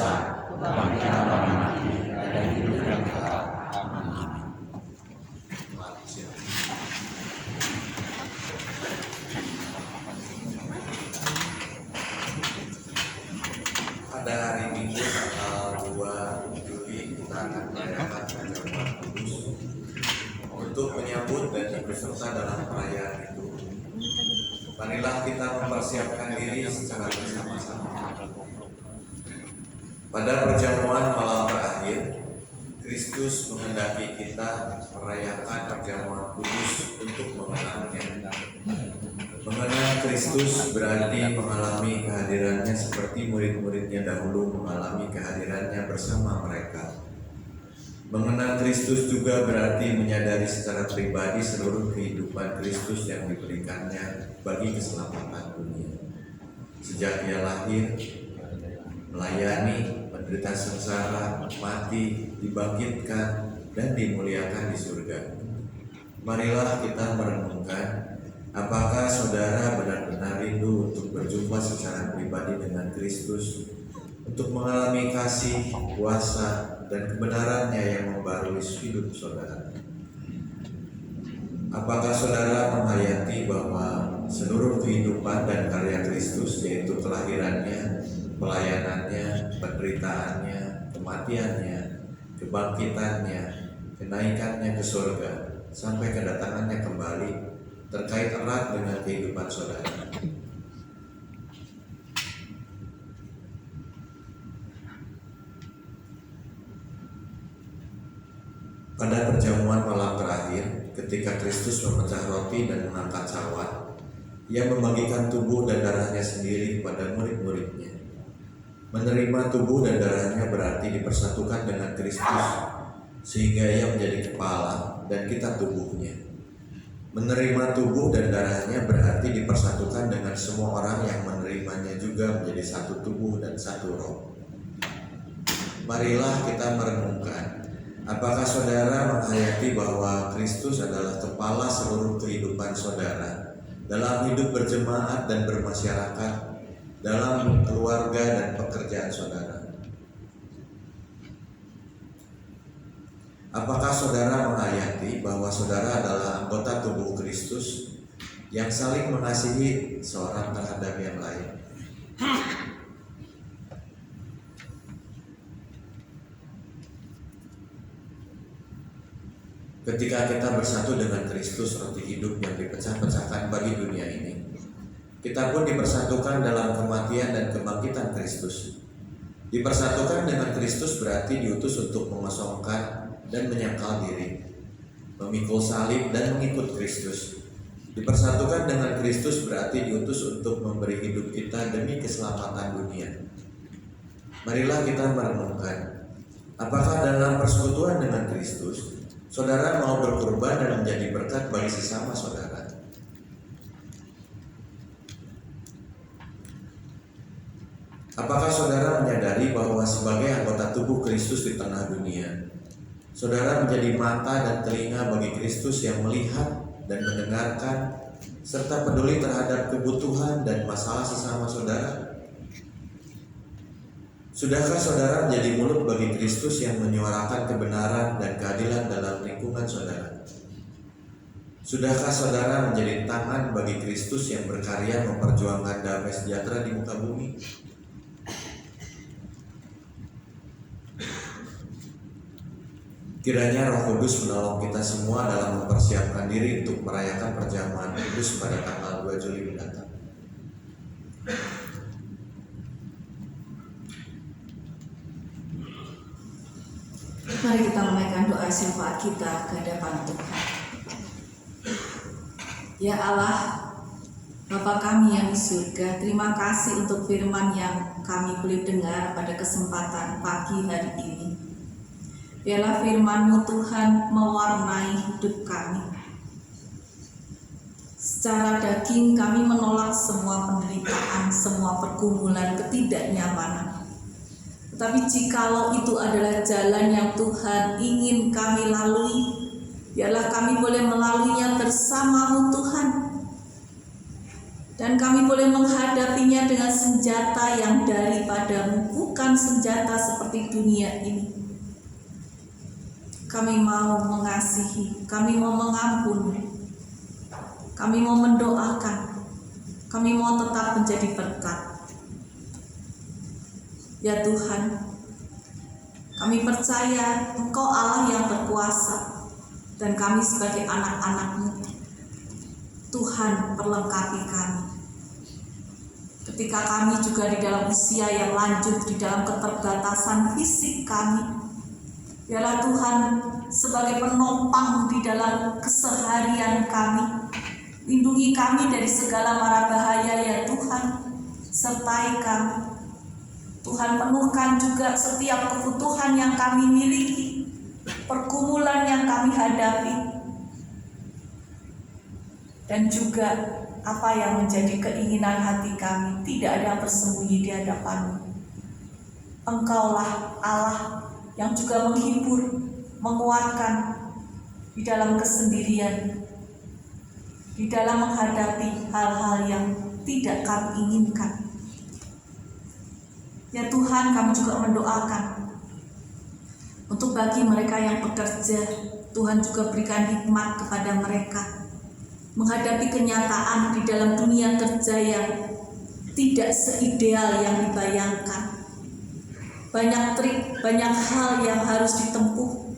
dosa, kebangkitan orang mati, dan hidup yang kekal. Amin. Pada hari Minggu tanggal 2 Juli kita akan merayakan perjamuan kudus. Untuk menyambut dan ikut serta dalam perayaan itu, marilah kita mempersiapkan diri secara bersama-sama. Pada perjamuan malam terakhir, Kristus menghendaki kita merayakan perjamuan kudus untuk mengenalnya. Mengenal Kristus berarti mengalami kehadirannya seperti murid-muridnya dahulu mengalami kehadirannya bersama mereka. Mengenal Kristus juga berarti menyadari secara pribadi seluruh kehidupan Kristus yang diberikannya bagi keselamatan dunia. Sejak ia lahir, melayani, menderita sengsara, mati, dibangkitkan, dan dimuliakan di surga. Marilah kita merenungkan, apakah saudara benar-benar rindu untuk berjumpa secara pribadi dengan Kristus, untuk mengalami kasih, kuasa, dan kebenarannya yang membarui hidup saudara? Apakah saudara menghayati bahwa seluruh kehidupan dan karya Kristus, yaitu kelahirannya, pelayanannya, penderitaannya, kematiannya, kebangkitannya, kenaikannya ke surga, sampai kedatangannya kembali, terkait erat dengan kehidupan saudara? Pada perjamuan malam terakhir, ketika Kristus memecah roti dan mengangkat cawan, ia membagikan tubuh dan darahnya sendiri kepada murid-muridnya. Menerima tubuh dan darahnya berarti dipersatukan dengan Kristus, sehingga ia menjadi kepala dan kita tubuhnya. Menerima tubuh dan darahnya berarti dipersatukan dengan semua orang yang menerimanya juga menjadi satu tubuh dan satu roh. Marilah kita merenungkan, apakah saudara menghayati bahwa Kristus adalah kepala seluruh kehidupan saudara dalam hidup berjemaat dan bermasyarakat, dalam keluarga dan pekerjaan saudara? Apakah saudara menghayati bahwa saudara adalah anggota tubuh Kristus yang saling mengasihi seorang terhadap yang lain? Ketika kita bersatu dengan Kristus, roti hidup yang dipecah-pecahkan bagi dunia ini, kita pun dipersatukan dalam kematian dan kebangkitan Kristus. Dipersatukan dengan Kristus berarti diutus untuk mengosongkan dan menyangkal diri, memikul salib dan mengikut Kristus. Dipersatukan dengan Kristus berarti diutus untuk memberi hidup kita demi keselamatan dunia. Marilah kita merenungkan, apakah dalam persekutuan dengan Kristus, saudara mau berkorban dan menjadi berkat bagi sesama saudara? Apakah saudara menyadari bahwa sebagai anggota tubuh Kristus di tengah dunia, saudara menjadi mata dan telinga bagi Kristus yang melihat dan mendengarkan, serta peduli terhadap kebutuhan dan masalah sesama saudara? Sudahkah saudara menjadi mulut bagi Kristus yang menyuarakan kebenaran dan keadilan dalam lingkungan saudara? Sudahkah saudara menjadi tangan bagi Kristus yang berkarya memperjuangkan damai sejahtera di muka bumi? Kiranya Roh Kudus menolong kita semua dalam mempersiapkan diri untuk merayakan perjamuan kudus pada tanggal 2 Juli mendatang. Mari kita menaikkan doa syafaat kita ke hadapan Tuhan. Ya Allah, Bapa kami yang di surga, terima kasih untuk firman yang kami boleh dengar pada kesempatan pagi hari ini. Biarlah firman-Mu Tuhan mewarnai hidup kami. Secara daging kami menolak semua penderitaan, semua pergumulan, ketidaknyamanan. Tetapi jikalau itu adalah jalan yang Tuhan ingin kami lalui, biarlah kami boleh melaluinya bersama-Mu Tuhan. Dan kami boleh menghadapinya dengan senjata yang daripadamu, bukan senjata seperti dunia ini. Kami mau mengasihi, kami mau mengampuni, kami mau mendoakan, kami mau tetap menjadi berkat. Ya Tuhan, kami percaya Engkau Allah yang berkuasa, dan kami sebagai anak-anak-Mu, Tuhan perlengkapi kami. Ketika kami juga di dalam usia yang lanjut, di dalam keterbatasan fisik kami, biarlah Tuhan sebagai penopang di dalam keseharian kami. Lindungi kami dari segala mara bahaya ya Tuhan, sertai kami. Tuhan penuhkan juga setiap kebutuhan yang kami miliki, pergumulan yang kami hadapi, dan juga apa yang menjadi keinginan hati kami tidak ada yang bersembunyi di hadapan-Mu. Engkaulah Allah yang juga menghibur, menguatkan di dalam kesendirian, di dalam menghadapi hal-hal yang tidak kami inginkan. Ya Tuhan, kami juga mendoakan untuk bagi mereka yang bekerja, Tuhan juga berikan hikmat kepada mereka menghadapi kenyataan di dalam dunia kerja yang tidak seideal yang dibayangkan. Banyak trik, banyak hal yang harus ditempuh,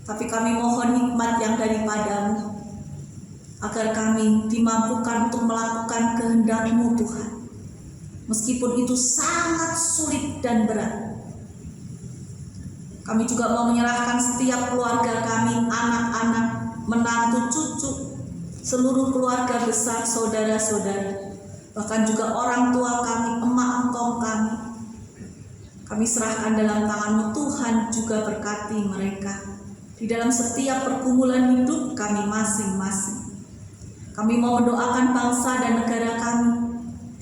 tapi kami mohon hikmat yang daripada-Mu, agar kami dimampukan untuk melakukan kehendak-Mu Tuhan, meskipun itu sangat sulit dan berat. Kami juga mau menyerahkan setiap keluarga kami, anak-anak, menantu, cucu, seluruh keluarga besar, saudara-saudara, bahkan juga orang tua kami, emak engkong kami. Kami serahkan dalam tangan-Mu Tuhan, juga berkati mereka di dalam setiap pergumulan hidup kami masing-masing. Kami mau mendoakan bangsa dan negara kami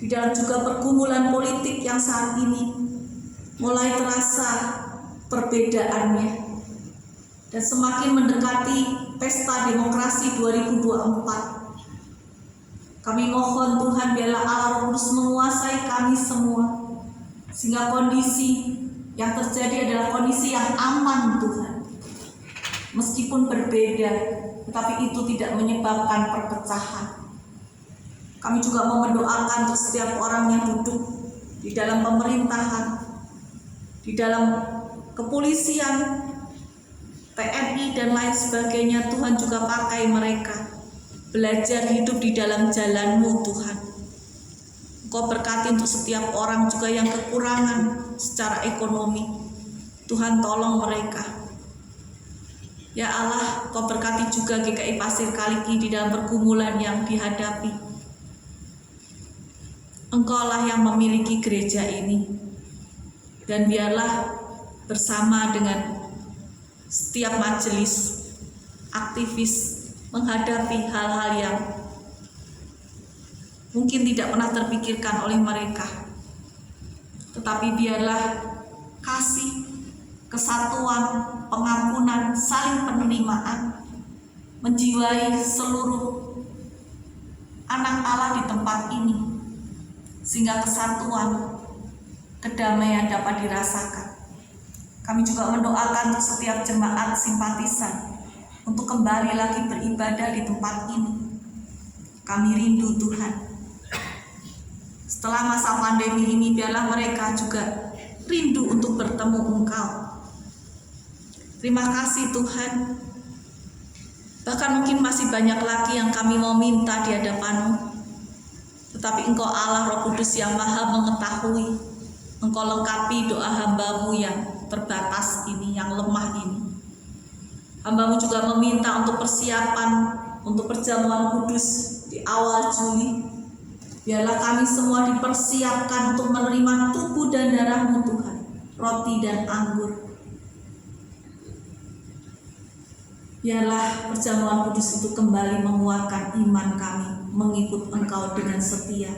di dalam juga pergumulan politik yang saat ini mulai terasa perbedaannya, dan semakin mendekati pesta demokrasi 2024. Kami mohon Tuhan, biarlah Allah Roh Kudus menguasai kami semua, sehingga kondisi yang terjadi adalah kondisi yang aman Tuhan. Meskipun berbeda, tetapi itu tidak menyebabkan perpecahan. Kami juga mau mendoakan untuk setiap orang yang duduk di dalam pemerintahan, di dalam kepolisian, TNI dan lain sebagainya. Tuhan juga pakai mereka belajar hidup di dalam jalan-Mu Tuhan. Engkau berkati untuk setiap orang juga yang kekurangan secara ekonomi. Tuhan tolong mereka. Ya Allah, Engkau berkati juga GKI Pasir Kaliki di dalam pergumulan yang dihadapi. Engkaulah yang memiliki gereja ini, dan biarlah bersama dengan setiap majelis, aktivis menghadapi hal-hal yang mungkin tidak pernah terpikirkan oleh mereka. Tetapi biarlah kasih, kesatuan, pengampunan, saling penerimaan menjiwai seluruh anak Allah di tempat ini, sehingga kesatuan, kedamaian dapat dirasakan. Kami juga mendoakan untuk setiap jemaat simpatisan untuk kembali lagi beribadah di tempat ini. Kami rindu Tuhan. Setelah masa pandemi ini, biarlah mereka juga rindu untuk bertemu Engkau. Terima kasih Tuhan. Bahkan mungkin masih banyak lagi yang kami mau minta di hadapan-Mu. Tetapi Engkau Allah Roh Kudus yang Maha mengetahui. Engkau lengkapi doa hamba-Mu yang terbatas ini, yang lemah ini. Hamba-Mu juga meminta untuk persiapan untuk perjamuan kudus di awal Juli. Biarlah kami semua dipersiapkan untuk menerima tubuh dan darah-Mu Tuhan, roti dan anggur. Biarlah perjamuan kudus itu kembali menguatkan iman kami mengikut Engkau dengan setia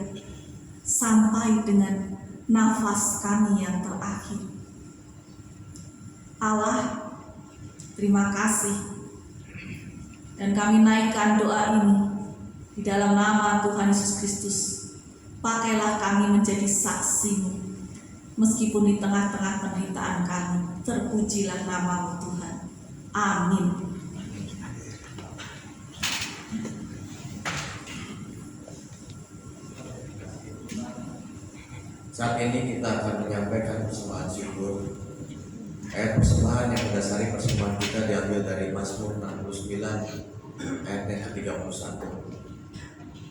sampai dengan nafas kami yang terakhir. Allah, terima kasih, dan kami naikkan doa ini di dalam nama Tuhan Yesus Kristus, Pakailah kami menjadi saksi-Mu. Meskipun di tengah-tengah penderitaan kami, terpujilah nama-Mu Tuhan. Amin. Saat ini kita akan menyampaikan persembahan syukur. Ayat persembahan yang mendasari persembahan kita diambil dari Mazmur 69 ayat yang ke-31.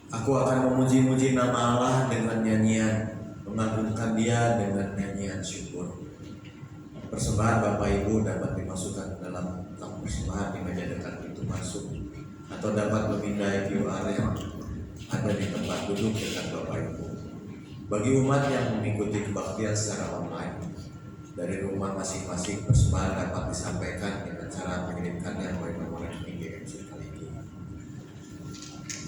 Aku akan memuji-muji nama Allah dengan nyanyian, mengagungkan Dia dengan nyanyian syukur. Persembahan Bapak Ibu dapat dimasukkan dalam kotak persembahan di meja dekat pintu masuk, atau dapat memindai QR yang ada di tempat duduk dekat Bapak Ibu. Bagi umat yang mengikuti kebaktian secara online, dari rumah masing-masing persembahan dapat disampaikan dengan cara mengirimkannya melalui nomor rekening GMC Kaliki.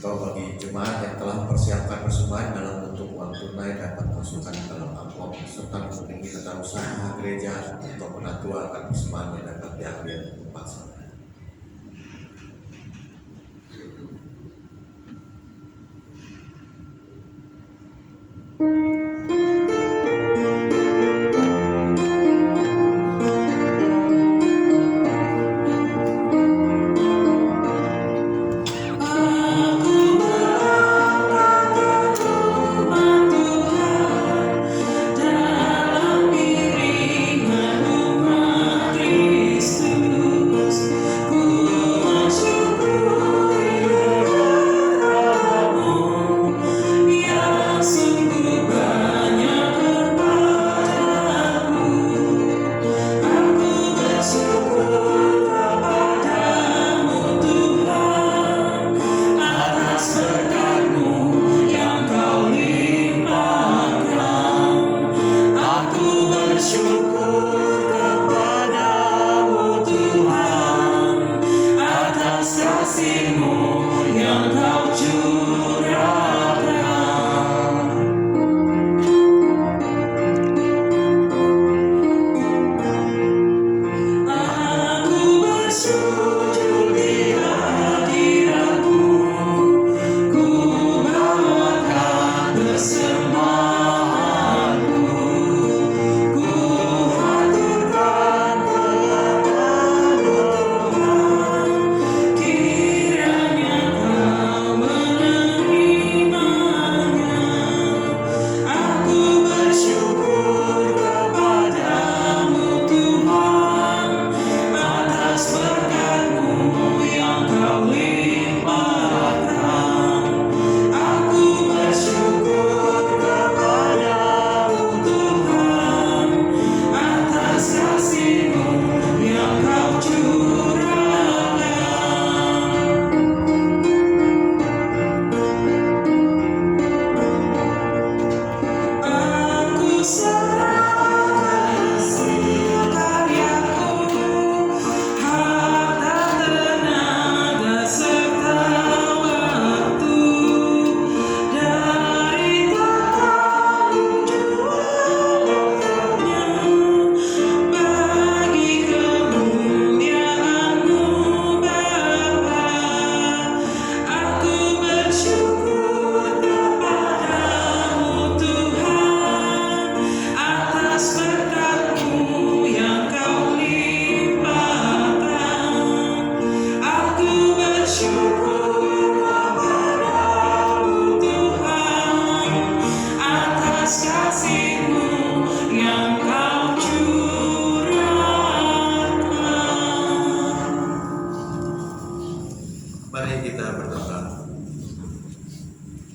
Atau bagi jemaat yang telah mempersiapkan persembahan dalam bentuk uang tunai dapat masukkan dalam amplop serta menghubungi tata usaha gereja atau penatua akan persembahan yang dapat diambil tempat sana.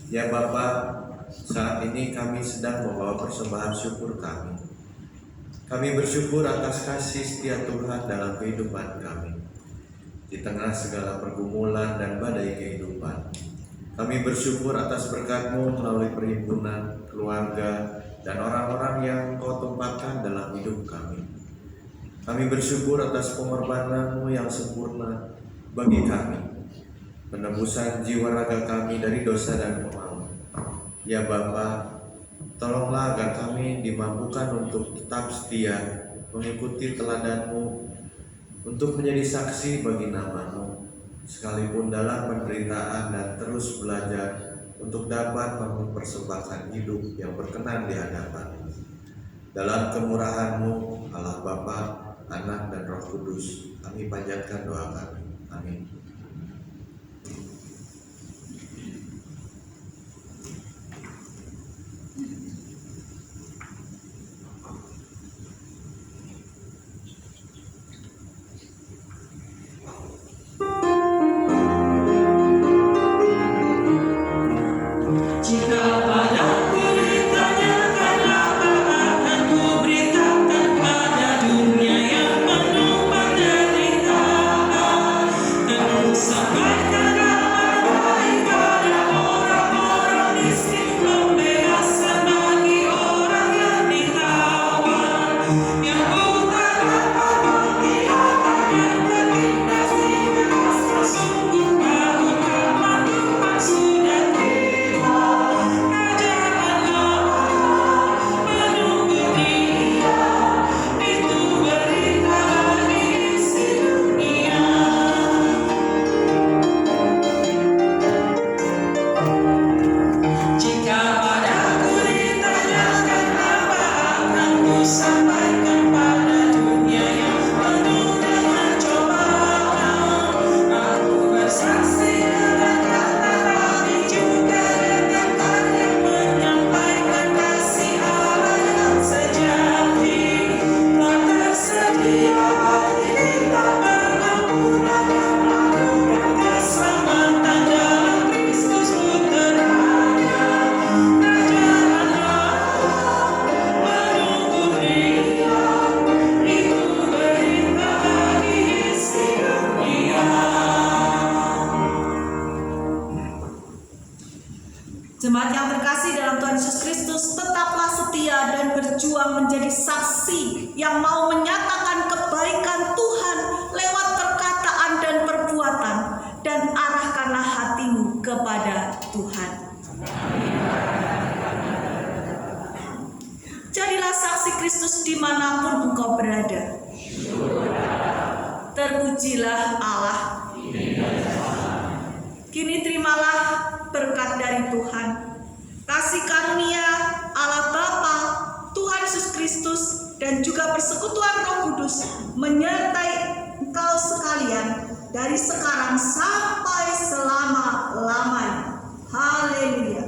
Ya Bapa, saat ini kami sedang membawa persembahan syukur kami. Kami bersyukur atas kasih setia Tuhan dalam kehidupan kami. Di tengah segala pergumulan dan badai kehidupan, kami bersyukur atas berkat-Mu melalui perhimpunan, keluarga, dan orang-orang yang Kau tempatkan dalam hidup kami. Kami bersyukur atas pengorbanan-Mu yang sempurna bagi kami, penebusan jiwa raga kami dari dosa dan pemaaf. Ya Bapa, tolonglah agar kami dimampukan untuk tetap setia mengikuti teladan-Mu, untuk menjadi saksi bagi nama-Mu, sekalipun dalam penderitaan, dan terus belajar untuk dapat mempersembahkan hidup yang berkenan di hadapan. Dalam kemurahan-Mu, Allah Bapa, Anak dan Roh Kudus, kami panjatkan doa kami. Amin. Jemaat yang terkasih dalam Tuhan Yesus Kristus, tetaplah setia dan berjuang menjadi saksi yang mau menyatakan kebaikan Tuhan lewat perkataan dan perbuatan, dan arahkanlah hatimu kepada Tuhan. Jadilah saksi Kristus dimanapun engkau berada. Terpujilah Allah. Kini terimalah berkat dari Tuhan, kasih karunia Allah Bapa, Tuhan Yesus Kristus, dan juga persekutuan Roh Kudus menyertai engkau sekalian dari sekarang sampai selama-lamanya. Haleluya.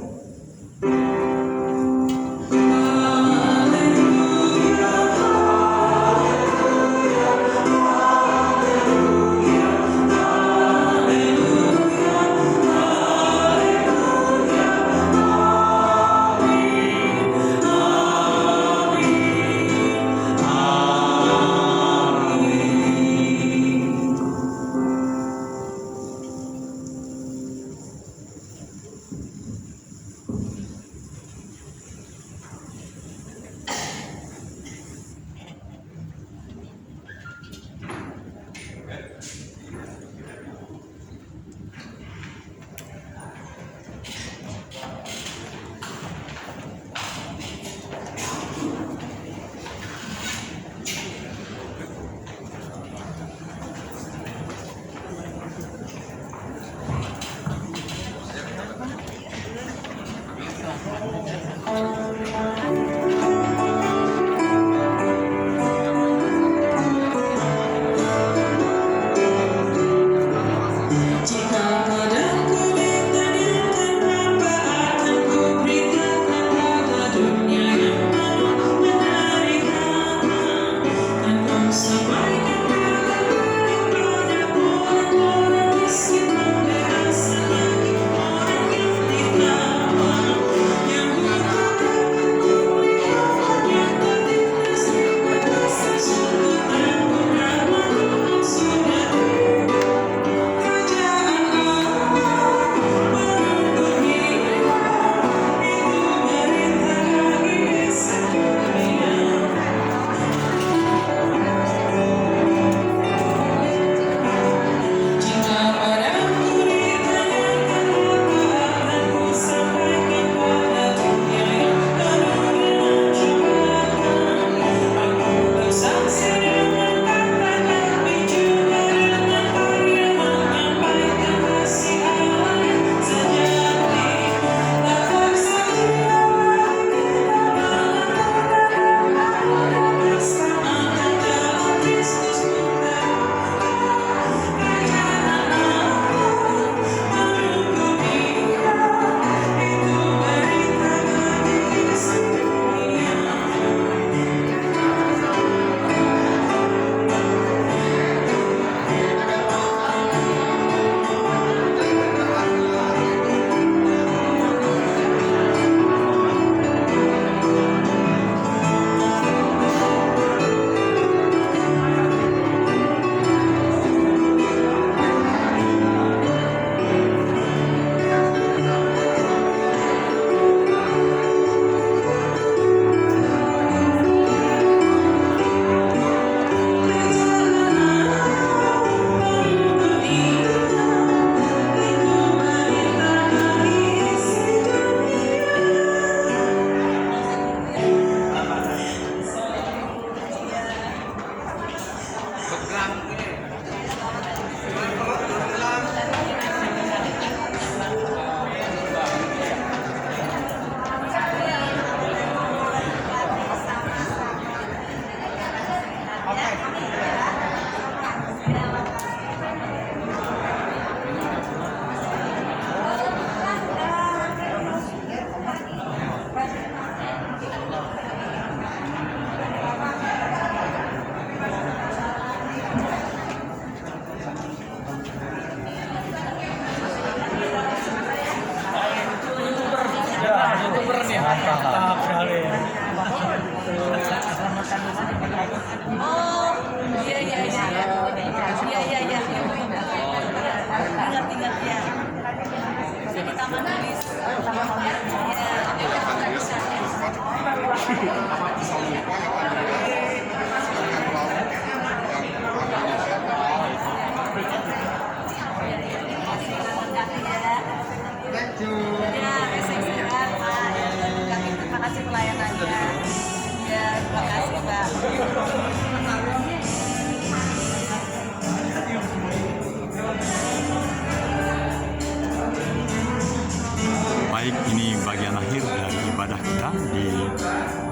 Baik, ini bagian akhir dari ibadah kita di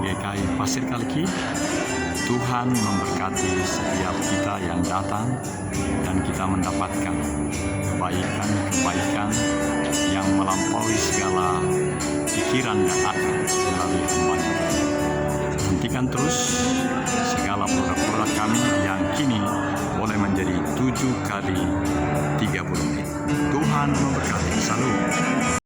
GKI Pasir Kaliki. Tuhan memberkati setiap kita yang datang dan kita mendapatkan kebaikan yang melampaui segala pikiran dan akal melalui hamba-Nya. Hentikan terus segala produk-produk kami yang kini boleh menjadi 7 kali 30 menit. Tuhan memberkati. Salam.